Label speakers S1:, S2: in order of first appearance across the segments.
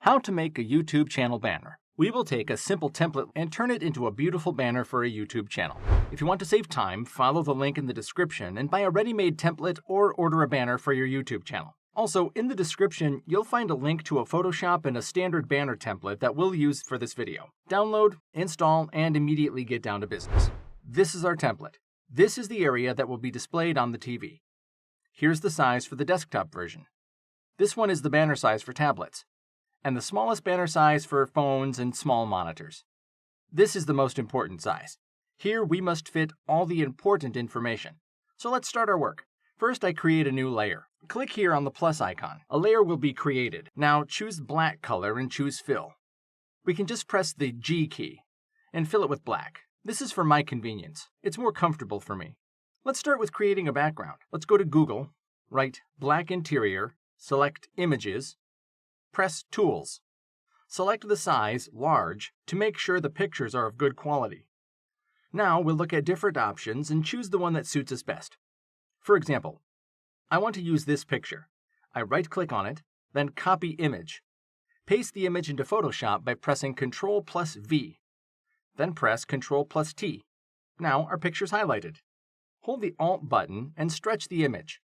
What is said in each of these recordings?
S1: How to make a YouTube channel banner. We will take a simple template and turn it into a beautiful banner for a YouTube channel. If you want to save time, follow the link in the description and buy a ready-made template or order a banner for your YouTube channel. Also, in the description, you'll find a link to a Photoshop and a standard banner template that we'll use for this video. Download, install, and immediately get down to business. This is our template. This is the area that will be displayed on the TV. Here's the size for the desktop version. This one is the banner size for tablets, and the smallest banner size for phones and small monitors. This is the most important size. Here we must fit all the important information. So let's start our work. First, I create a new layer. Click here on the plus icon. A layer will be created. Now choose black color and choose fill. We can just press the G key and fill it with black. This is for my convenience. It's more comfortable for me. Let's start with creating a background. Let's go to Google, write black interior, select images, press Tools. Select the size, large, to make sure the pictures are of good quality. Now we'll look at different options and choose the one that suits us best. For example, I want to use this picture. I right-click on it, then copy image. Paste the image into Photoshop by pressing Ctrl+V. Then press Ctrl+T. Now our picture's highlighted. Hold the Alt button and stretch the image.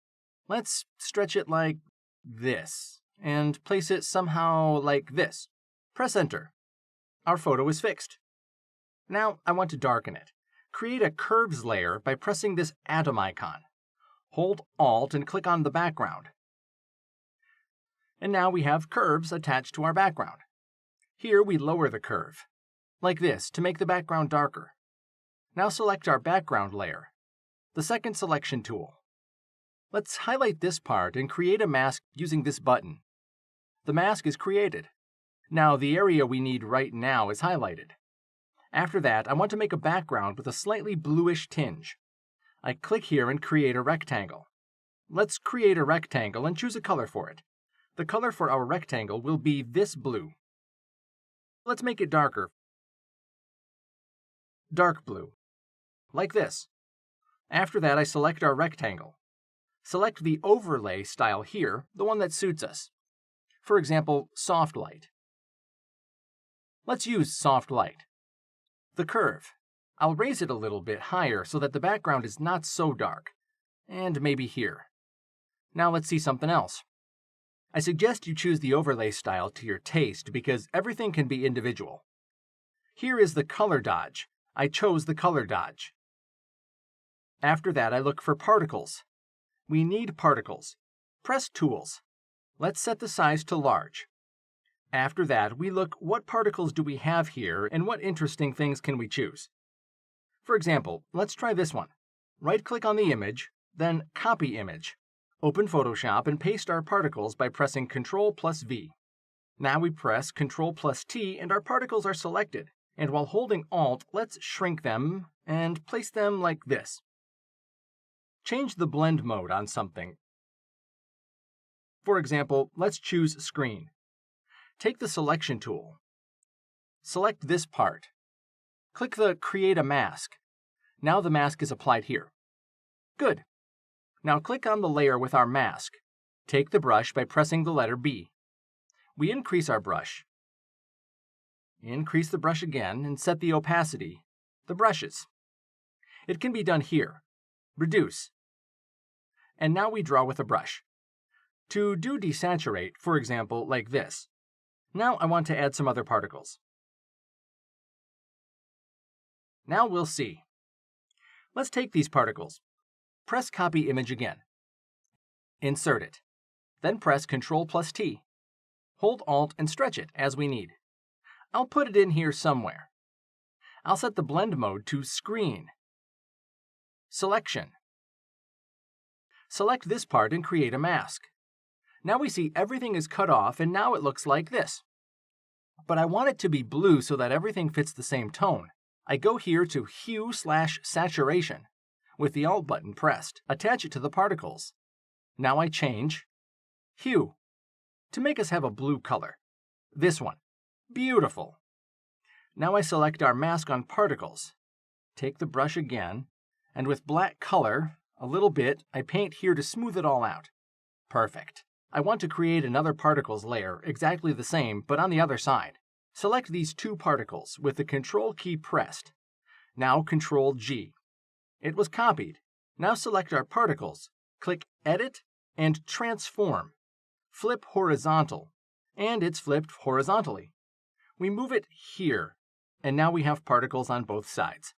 S1: Let's stretch it like this, and place it somehow like this. Press Enter. Our photo is fixed. Now I want to darken it. Create a curves layer by pressing this atom icon. Hold Alt and click on the background. And now we have curves attached to our background. Here we lower the curve, like this, to make the background darker. Now select our background layer, the second selection tool. Let's highlight this part and create a mask using this button. The mask is created. Now the area we need right now is highlighted. After that, I want to make a background with a slightly bluish tinge. I click here and create a rectangle. Let's create a rectangle and choose a color for it. The color for our rectangle will be this blue. Let's make it darker. Dark blue. Like this. After that, I select our rectangle. Select the overlay style here, the one that suits us. For example, soft light. Let's use soft light. The curve. I'll raise it a little bit higher so that the background is not so dark. And maybe here. Now let's see something else. I suggest you choose the overlay style to your taste because everything can be individual. Here is the color dodge. I chose the color dodge. After that, I look for particles. We need particles. Press Tools. Let's set the size to large. After that, we look what particles do we have here and what interesting things can we choose. For example, let's try this one. Right-click on the image, then Copy Image. Open Photoshop and paste our particles by pressing Ctrl+V. Now we press Ctrl+T and our particles are selected. And while holding Alt, let's shrink them and place them like this. Change the blend mode on something. For example, let's choose Screen. Take the Selection tool. Select this part. Click the Create a Mask. Now the mask is applied here. Good. Now click on the layer with our mask. Take the brush by pressing the letter B. We increase our brush. Increase the brush again and set the opacity, the brushes. It can be done here. Reduce. And now we draw with a brush. To do desaturate, for example, like this. Now I want to add some other particles. Now we'll see. Let's take these particles. Press Copy Image again. Insert it. Then press Ctrl+T. Hold Alt and stretch it as we need. I'll put it in here somewhere. I'll set the blend mode to Screen. Selection. Select this part and create a mask. Now we see everything is cut off and now it looks like this. But I want it to be blue so that everything fits the same tone. I go here to Hue/Saturation. With the Alt button pressed, attach it to the particles. Now I change Hue to make us have a blue color. This one. Beautiful. Now I select our mask on particles. Take the brush again, and with black color, a little bit, I paint here to smooth it all out. Perfect. I want to create another particles layer exactly the same, but on the other side. Select these two particles with the Control key pressed. Now Control G. It was copied. Now select our particles, click Edit, and Transform. Flip horizontal, and it's flipped horizontally. We move it here, and now we have particles on both sides.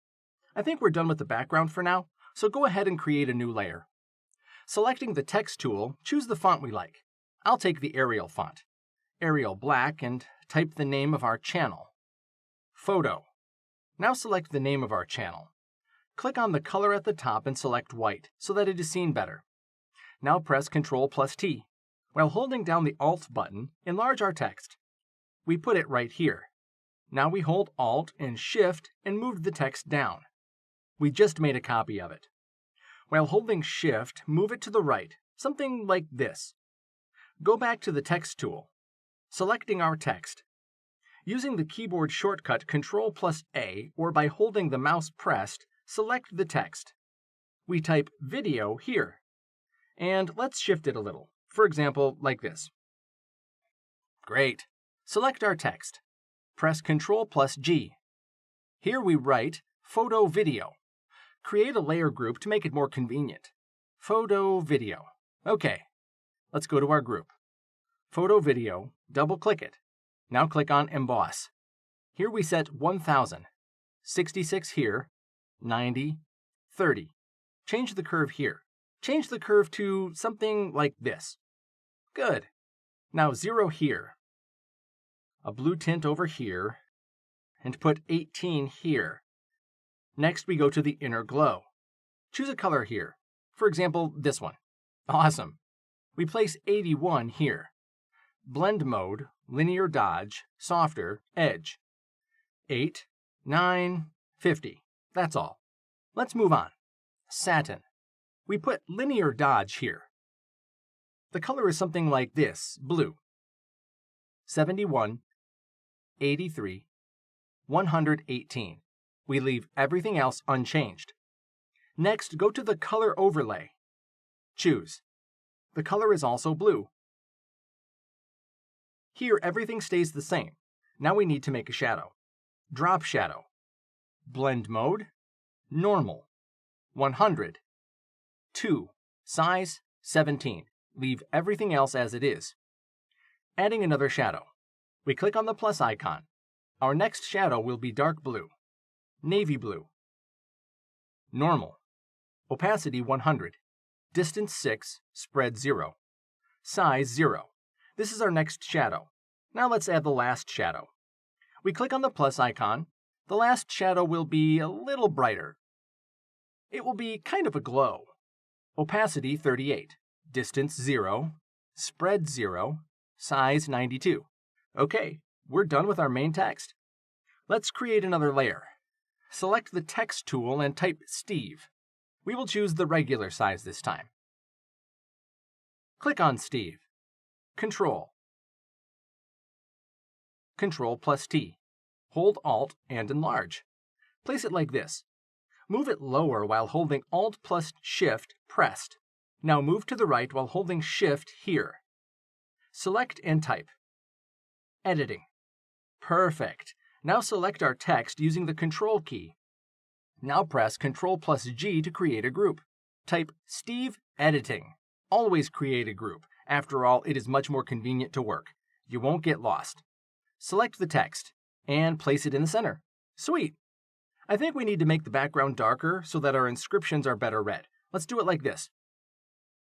S1: I think we're done with the background for now, so go ahead and create a new layer. Selecting the Text tool, choose the font we like. I'll take the Arial font. Arial Black, and type the name of our channel. Photo. Now select the name of our channel. Click on the color at the top and select white, so that it is seen better. Now press Ctrl+T. While holding down the Alt button, enlarge our text. We put it right here. Now we hold Alt and Shift and move the text down. We just made a copy of it. While holding Shift, move it to the right, something like this. Go back to the Text tool. Selecting our text. Using the keyboard shortcut Ctrl+A or by holding the mouse pressed, select the text. We type video here. And let's shift it a little. For example, like this. Great. Select our text. Press Ctrl+G. Here we write Photo Video. Create a layer group to make it more convenient. Photo Video. Okay. Let's go to our group. Photo Video, double-click it. Now click on Emboss. Here we set 1000. 66 here, 90, 30. Change the curve here. Change the curve to something like this. Good. Now 0 here. A blue tint over here, and put 18 here. Next we go to the inner glow. Choose a color here. For example, this one. Awesome. We place 81 here. Blend mode, linear dodge, softer, edge. 8, 9, 50. That's all. Let's move on. Satin. We put linear dodge here. The color is something like this, blue. 71, 83, 118. We leave everything else unchanged. Next, go to the color overlay. Choose. The color is also blue. Here, everything stays the same. Now we need to make a shadow. Drop shadow. Blend mode. Normal. 100. 2. Size 17. Leave everything else as it is. Adding another shadow. We click on the plus icon. Our next shadow will be dark blue. Navy blue. Normal. Opacity 100. Distance 6. Spread 0. Size 0. This is our next shadow. Now let's add the last shadow. We click on the plus icon. The last shadow will be a little brighter. It will be kind of a glow. Opacity 38. Distance 0. Spread 0. Size 92. Okay, we're done with our main text. Let's create another layer. Select the Text tool and type Steve. We will choose the regular size this time. Click on Steve. Control. Ctrl+T. Hold Alt and enlarge. Place it like this. Move it lower while holding Alt+Shift pressed. Now move to the right while holding Shift here. Select and type. Editing. Perfect. Now select our text using the Control key. Now press Ctrl+G to create a group. Type Steve Editing. Always create a group. After all, it is much more convenient to work. You won't get lost. Select the text and place it in the center. Sweet! I think we need to make the background darker so that our inscriptions are better read. Let's do it like this.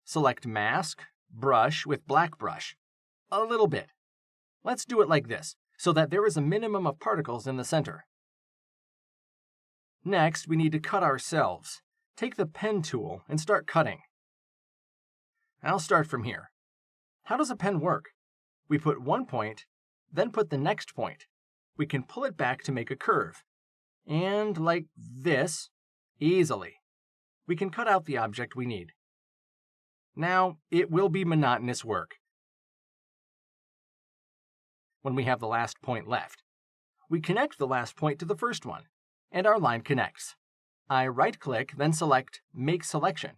S1: Select Mask, Brush with Black Brush. A little bit. Let's do it like this, so that there is a minimum of particles in the center. Next, we need to cut ourselves. Take the pen tool and start cutting. I'll start from here. How does a pen work? We put one point, then put the next point. We can pull it back to make a curve. And like this, easily. We can cut out the object we need. Now, it will be monotonous work when we have the last point left. We connect the last point to the first one, and our line connects. I right-click, then select Make Selection.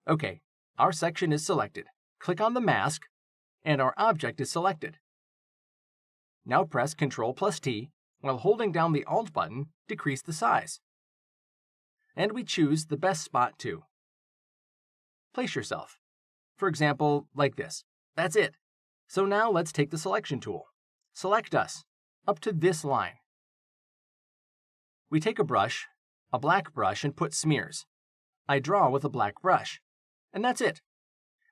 S1: Okay, our section is selected. Click on the mask, and our object is selected. Now press Ctrl+T, while holding down the Alt button, decrease the size. And we choose the best spot to place yourself. For example, like this. That's it. So now let's take the selection tool. Select us, up to this line. We take a brush, a black brush, and put smears. I draw with a black brush. And that's it.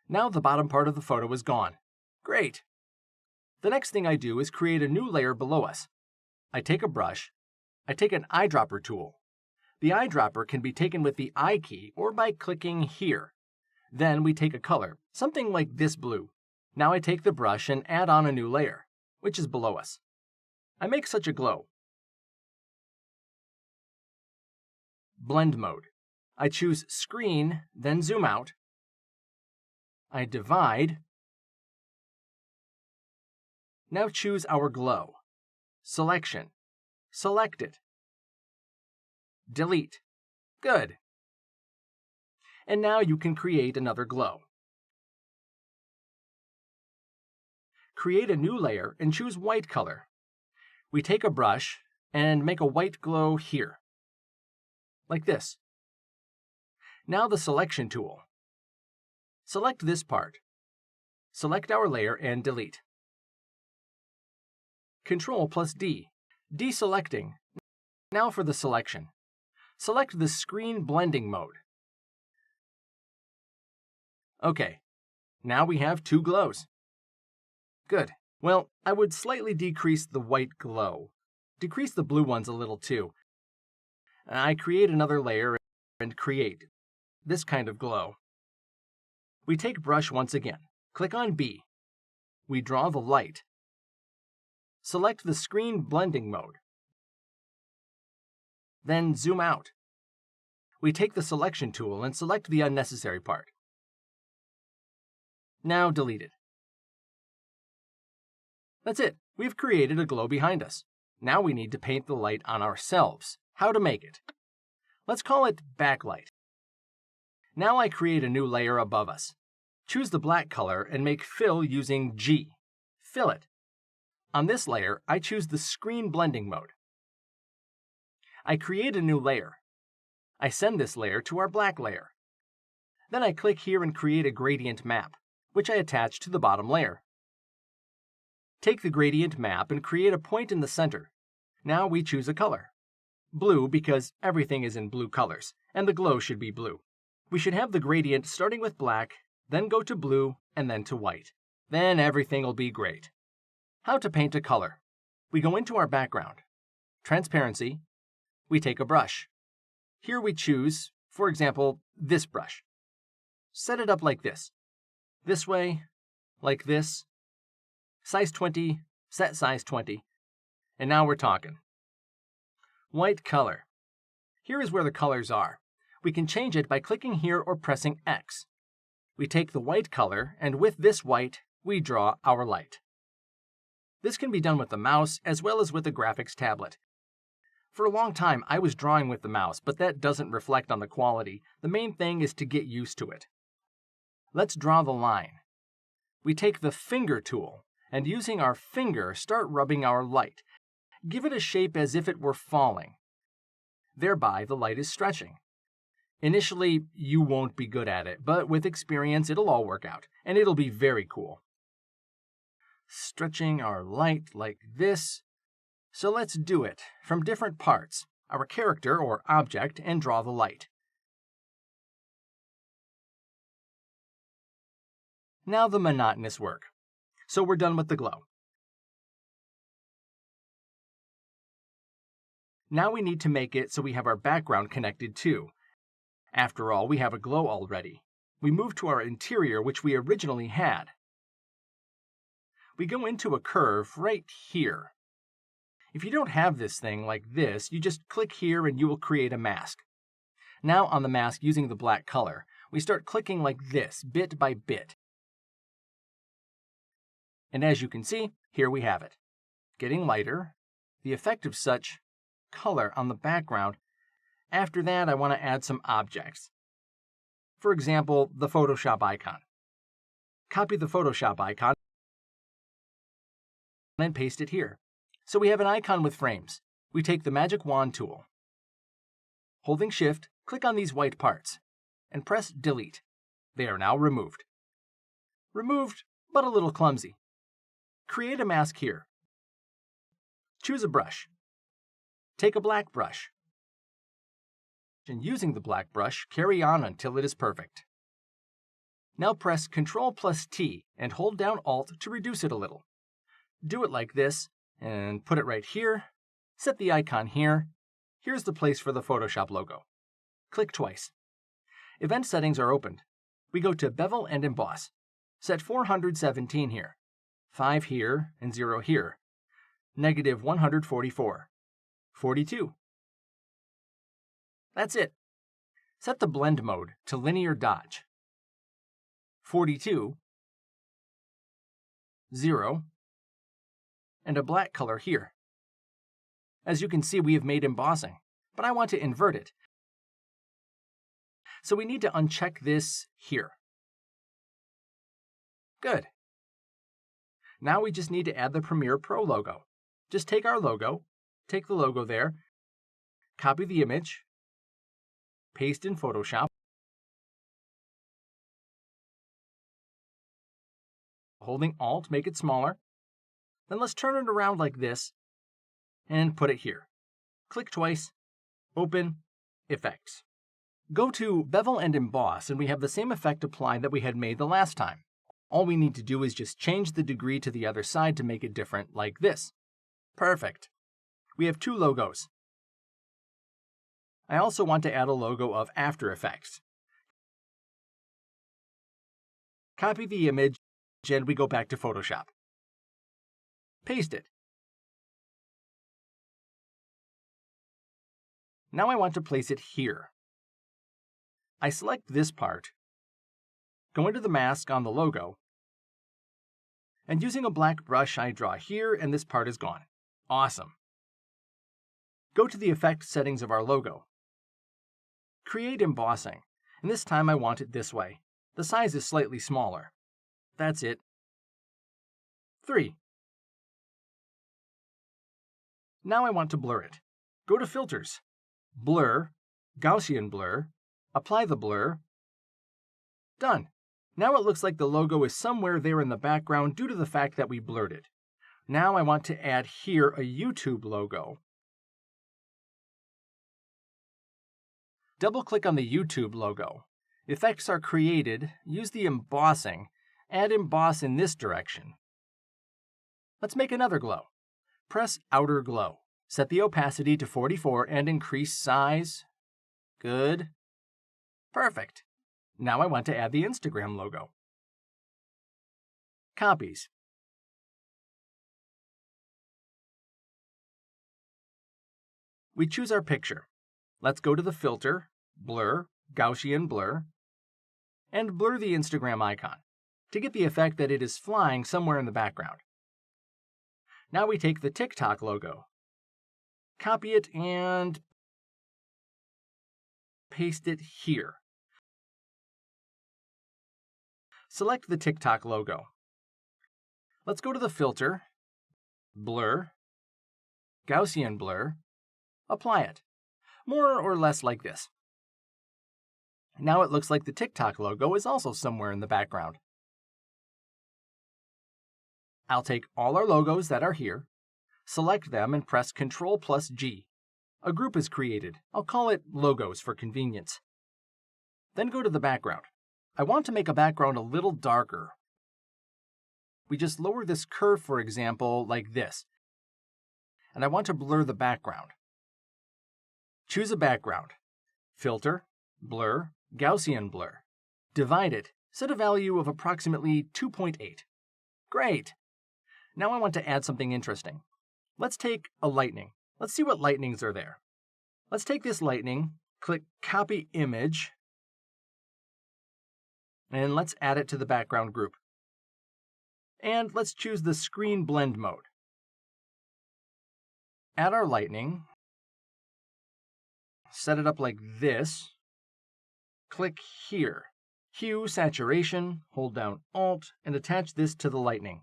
S1: Now the bottom part of the photo is gone. Great! The next thing I do is create a new layer below us. I take a brush. I take an eyedropper tool. The eyedropper can be taken with the I key or by clicking here. Then we take a color, something like this blue. Now I take the brush and add on a new layer, which is below us. I make such a glow. Blend mode. I choose screen, then zoom out. I divide. Now choose our glow. Selection. Select it. Delete. Good. And now you can create another glow. Create a new layer and choose white color. We take a brush and make a white glow here. Like this. Now the selection tool. Select this part. Select our layer and delete. Ctrl+D. Deselecting. Now for the selection. Select the screen blending mode. Okay, now we have two glows. Good. Well, I would slightly decrease the white glow. Decrease the blue ones a little too. I create another layer and create this kind of glow. We take brush once again. Click on B. We draw the light. Select the screen blending mode. Then zoom out. We take the selection tool and select the unnecessary part. Now delete it. That's it. We've created a glow behind us. Now we need to paint the light on ourselves. How to make it? Let's call it backlight. Now I create a new layer above us. Choose the black color and make fill using G. Fill it. On this layer, I choose the screen blending mode. I create a new layer. I send this layer to our black layer. Then I click here and create a gradient map, which I attach to the bottom layer. Take the gradient map and create a point in the center. Now we choose a color. Blue, because everything is in blue colors, and the glow should be blue. We should have the gradient starting with black, then go to blue, and then to white. Then everything will be great. How to paint a color. We go into our background. Transparency. We take a brush. Here we choose, for example, this brush. Set it up like this. This way, like this. Size 20, set size 20. And now we're talking. White color. Here is where the colors are. We can change it by clicking here or pressing X. We take the white color, and with this white, we draw our light. This can be done with the mouse as well as with a graphics tablet. For a long time, I was drawing with the mouse, but that doesn't reflect on the quality. The main thing is to get used to it. Let's draw the line. We take the finger tool, and using our finger, start rubbing our light. Give it a shape as if it were falling. Thereby, the light is stretching. Initially, you won't be good at it, but with experience, it'll all work out, and it'll be very cool. Stretching our light like this. So let's do it from different parts, our character or object, and draw the light. Now the monotonous work. So we're done with the glow. Now we need to make it so we have our background connected too. After all, we have a glow already. We move to our interior, which we originally had. We go into a curve right here. If you don't have this thing like this, you just click here and you will create a mask. Now on the mask using the black color, we start clicking like this, bit by bit. And as you can see, here we have it. Getting lighter, the effect of such color on the background. After that, I want to add some objects. For example, the Photoshop icon. Copy the Photoshop icon and paste it here. So we have an icon with frames. We take the magic wand tool. Holding Shift, click on these white parts, and press Delete. They are now removed. Removed, but a little clumsy. Create a mask here. Choose a brush. Take a black brush. And using the black brush, carry on until it is perfect. Now press Ctrl+T and hold down Alt to reduce it a little. Do it like this, and put it right here. Set the icon here. Here's the place for the Photoshop logo. Click twice. Event settings are opened. We go to Bevel and Emboss. Set 417 here, 5 here, and 0 here. Negative 144. 42. That's it. Set the blend mode to linear dodge. 42, 0, and a black color here. As you can see, we have made embossing, but I want to invert it. So we need to uncheck this here. Good. Now we just need to add the Premiere Pro logo. Just take our logo, take the logo there, copy the image, paste in Photoshop, holding Alt, make it smaller. Then let's turn it around like this and put it here. Click twice, open, Effects. Go to Bevel and Emboss, and we have the same effect applied that we had made the last time. All we need to do is just change the degree to the other side to make it different, like this. Perfect. We have 2 logos. I also want to add a logo of After Effects. Copy the image, and we go back to Photoshop. Paste it. Now I want to place it here. I select this part, go into the mask on the logo, and using a black brush I draw here, and this part is gone. Awesome. Go to the effect settings of our logo. Create embossing, and this time I want it this way. The size is slightly smaller. That's it. 3. Now I want to blur it. Go to Filters, Blur, Gaussian Blur, apply the blur. Done. Now it looks like the logo is somewhere there in the background due to the fact that we blurred it. Now I want to add here a YouTube logo. Double-click on the YouTube logo. Effects are created. Use the embossing. Add emboss in this direction. Let's make another glow. Press Outer Glow. Set the opacity to 44 and increase size. Good. Perfect. Now I want to add the Instagram logo. Copies. We choose our picture. Let's go to the filter, blur, Gaussian blur, and blur the Instagram icon to get the effect that it is flying somewhere in the background. Now we take the TikTok logo, copy it, and paste it here. Select the TikTok logo. Let's go to the filter, blur, Gaussian blur, apply it, more or less like this. Now it looks like the TikTok logo is also somewhere in the background. I'll take all our logos that are here, select them and press Ctrl+G. A group is created. I'll call it Logos for convenience. Then go to the background. I want to make a background a little darker. We just lower this curve, for example, like this. And I want to blur the background. Choose a background. Filter, blur, Gaussian blur. Divide it. Set a value of approximately 2.8. Great! Now I want to add something interesting. Let's take a lightning. Let's see what lightnings are there. Let's take this lightning, click Copy Image, and let's add it to the background group. And let's choose the Screen Blend mode. Add our lightning, set it up like this, click here, Hue, Saturation, hold down Alt, and attach this to the lightning.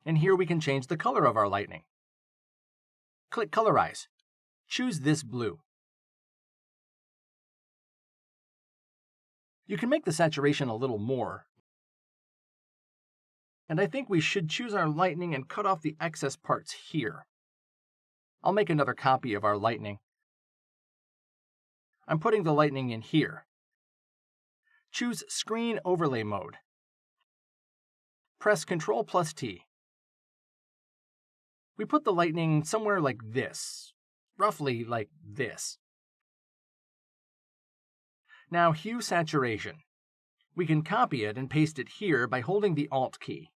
S1: and here we can change the color of our lightning. Click Colorize. Choose this blue. You can make the saturation a little more, and I think we should choose our lightning and cut off the excess parts here. I'll make another copy of our lightning. I'm putting the lightning in here. Choose Screen Overlay Mode. Press Ctrl+T. We put the lightning somewhere like this, roughly like this. Now hue saturation. We can copy it and paste it here by holding the Alt key.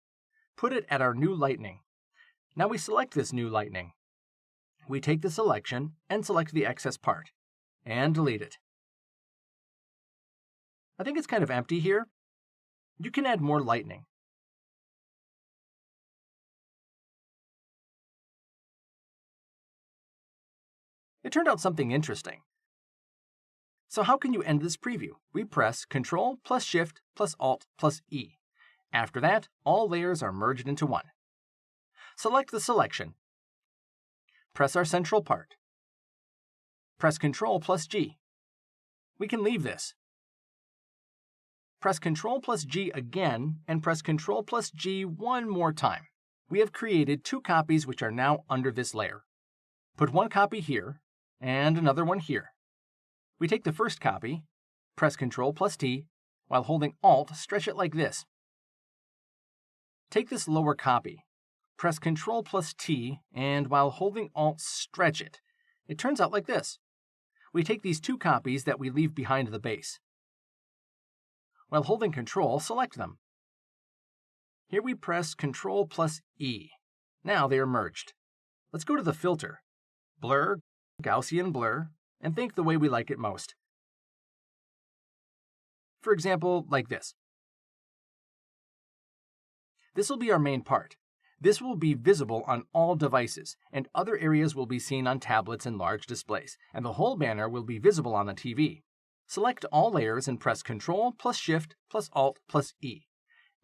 S1: Put it at our new lightning. Now we select this new lightning. We take the selection and select the excess part, and delete it. I think it's kind of empty here. You can add more lightning. It turned out something interesting. So how can you end this preview? We press Ctrl+Shift+Alt+E. After that, all layers are merged into one. Select the selection. Press our central part. Press Ctrl+G. We can leave this. Press Ctrl+G again and press Ctrl+G one more time. We have created two copies which are now under this layer. Put one copy here and another one here. We take the first copy, press Ctrl+T, while holding Alt, stretch it like this. Take this lower copy, press Ctrl+T, and while holding Alt, stretch it. It turns out like this. We take these two copies that we leave behind the base. While holding Ctrl, select them. Here we press Ctrl+E. Now they are merged. Let's go to the filter, Blur, Gaussian Blur, and think the way we like it most. For example, like this. This will be our main part. This will be visible on all devices, and other areas will be seen on tablets and large displays, and the whole banner will be visible on the TV. Select all layers and press Ctrl+Shift+Alt+E.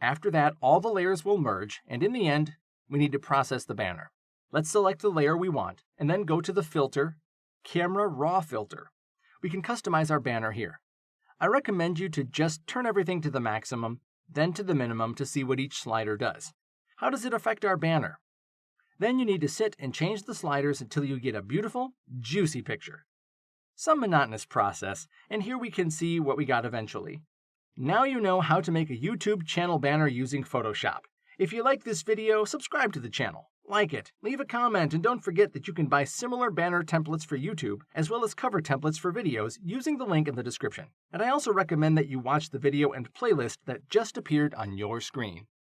S1: After that, all the layers will merge, and in the end, we need to process the banner. Let's select the layer we want, and then go to the filter, Camera Raw Filter. We can customize our banner here. I recommend you to just turn everything to the maximum, then to the minimum to see what each slider does. How does it affect our banner? Then you need to sit and change the sliders until you get a beautiful, juicy picture. Some monotonous process, and here we can see what we got eventually. Now you know how to make a YouTube channel banner using Photoshop. If you like this video, subscribe to the channel. Like it, leave a comment, and don't forget that you can buy similar banner templates for YouTube, as well as cover templates for videos using the link in the description. And I also recommend that you watch the video and playlist that just appeared on your screen.